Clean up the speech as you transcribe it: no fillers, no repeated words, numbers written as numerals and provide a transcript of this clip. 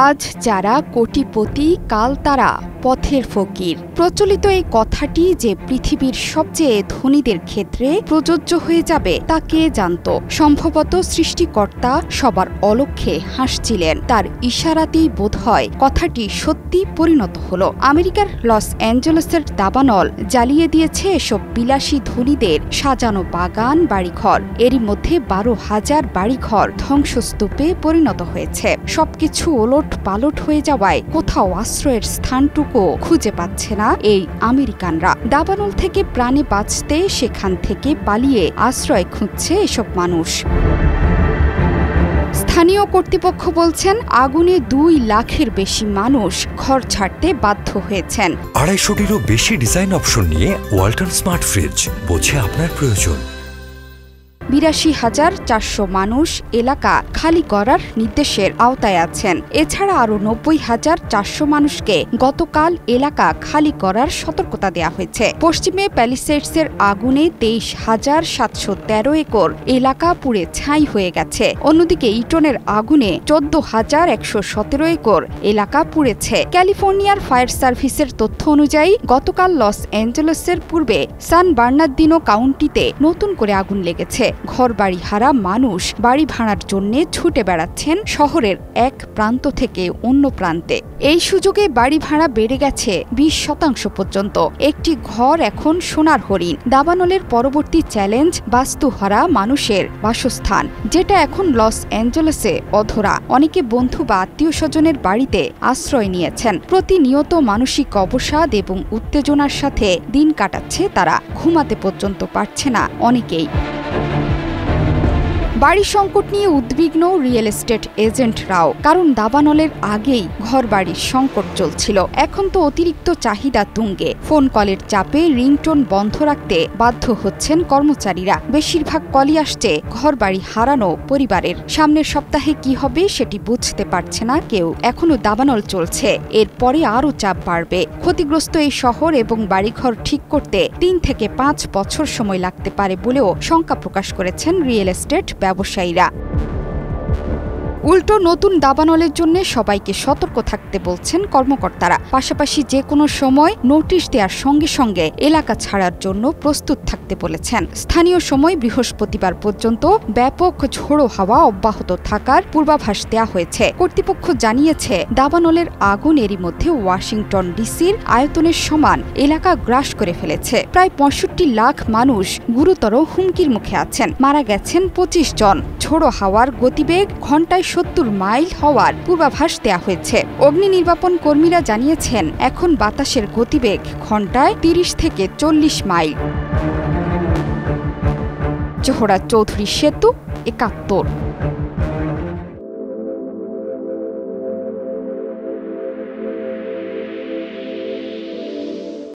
আজ যারা কোটিপতি কাল তারা পথের ফকির। প্রচলিত এই কথাটি যে পৃথিবীর সবচেয়ে ধনীদের ক্ষেত্রে প্রযোজ্য হয়ে যাবে তা কে জানত। সম্ভবত সৃষ্টিকর্তা সবার অলক্ষ্যে হাসছিলেন, তার ইশারাতেই বোধহয় কথাটি সত্যি পরিণত হলো। আমেরিকার লস অ্যাঞ্জেলেসের দাবানল জ্বালিয়ে দিয়েছে এসব বিলাসী ধনীদের সাজানো বাগান বাড়িঘর। এরই মধ্যে 12,000 বাড়িঘর ধ্বংসস্তূপে পরিণত হয়েছে। সবকিছু ওলট পালট হয়ে যাওয়ায় কোথাও আশ্রয়ের স্থানটুকু খুঁজে পাচ্ছে না এই আমেরিকানরা। দাবানল থেকে প্রাণে বাঁচতে সেখান থেকে পালিয়ে আশ্রয় খুঁজছে এসব মানুষ। স্থানীয় কর্তৃপক্ষ বলছেন আগুনে 2 লাখের বেশি মানুষ ঘর ছাড়তে বাধ্য হয়েছেন। 250-টিরও বেশি ডিজাইন অপশন নিয়ে ওয়ালটন স্মার্ট ফ্রিজ, বোঝে আপনার প্রয়োজন। 82,400 মানুষ এলাকা খালি করার নির্দেশের আওতায় আছেন। এছাড়া আরও 90,400 মানুষকে গতকাল এলাকা খালি করার সতর্কতা দেওয়া হয়েছে। পশ্চিমে প্যালিসেডসের আগুনে 23,713 একর এলাকা পুড়ে ছাই হয়ে গেছে। অন্যদিকে ইটনের আগুনে 14,117 একর এলাকা পুড়েছে। ক্যালিফোর্নিয়ার ফায়ার সার্ভিসের তথ্য অনুযায়ী গতকাল লস অ্যাঞ্জেলেসের পূর্বে সান বার্নার্দিনো কাউন্টিতে নতুন করে আগুন লেগেছে। ঘরবাড়ি হারা মানুষ বাড়ি ভাড়ার জন্য ছুটে বেড়াচ্ছেন শহরের এক প্রান্ত থেকে অন্য প্রান্তে। এই সুযোগে বাড়ি ভাড়া বেড়ে গেছে 20% পর্যন্ত। একটি ঘর এখন সোনার হরিণ। দাবানলের পরবর্তী চ্যালেঞ্জ বাস্তুহারা মানুষের বাসস্থান, যেটা এখন লস অ্যাঞ্জেলেসে অধরা। অনেকে বন্ধু বা আত্মীয় স্বজনের বাড়িতে আশ্রয় নিয়েছেন। প্রতিনিয়ত মানসিক অবসাদ এবং উত্তেজনার সাথে দিন কাটাচ্ছে তারা। ঘুমাতে পর্যন্ত পারছে না অনেকেই। বাড়ি সংকট নিয়ে উদ্বিগ্ন রিয়েল এস্টেট এজেন্টরাও, কারণ দাবানলের আগেই ঘরবাড়ির সংকট চলছিল। এখন তো অতিরিক্ত চাহিদা তুঙ্গে। ফোন কলের চাপে রিংটোন বন্ধ রাখতে বাধ্য হচ্ছেন কর্মচারীরা। বেশিরভাগ কলই আসছে ঘরবাড়ি হারানো পরিবারের। সামনের সপ্তাহে কি হবে সেটি বুঝতে পারছে না কেউ। এখনো দাবানল চলছে, এরপরে আরও চাপ বাড়বে। ক্ষতিগ্রস্ত এই শহর এবং বাড়িঘর ঠিক করতে 3 থেকে 5 বছর সময় লাগতে পারে বলেও শঙ্কা প্রকাশ করেছেন রিয়েল এস্টেট ব্যবসায়ীরা। উল্টো নতুন দাবানলের জন্য সবাইকে সতর্ক থাকতে বলছেন কর্মকর্তারা। পাশাপাশি যে কোনো সময় নোটিশ দেওয়ার সঙ্গে সঙ্গে এলাকা ছাড়ার জন্য প্রস্তুত থাকতে বলেছেন। স্থানীয় সময় বৃহস্পতিবার পর্যন্ত ব্যাপক ঝোড়ো হাওয়া অব্যাহত থাকার পূর্বাভাস দেওয়া হয়েছে। কর্তৃপক্ষ জানিয়েছে দাবানলের আগুন এরই মধ্যে ওয়াশিংটন ডিসির আয়তনের সমান এলাকা গ্রাস করে ফেলেছে। প্রায় 65 লাখ মানুষ গুরুতর হুমকির মুখে আছেন। মারা গেছেন 25 জন। ঝোড়ো হাওয়ার গতিবেগ ঘন্টায় 70 মাইল হওয়ার পূর্বাভাস দেওয়া হয়েছে। অগ্নি নির্বাপন কর্মীরা জানিয়েছেন এখন বাতাসের গতিবেগ ঘন্টায় 30 থেকে 40 মাইল। জোহরা চৌধুরী সেতু, 71।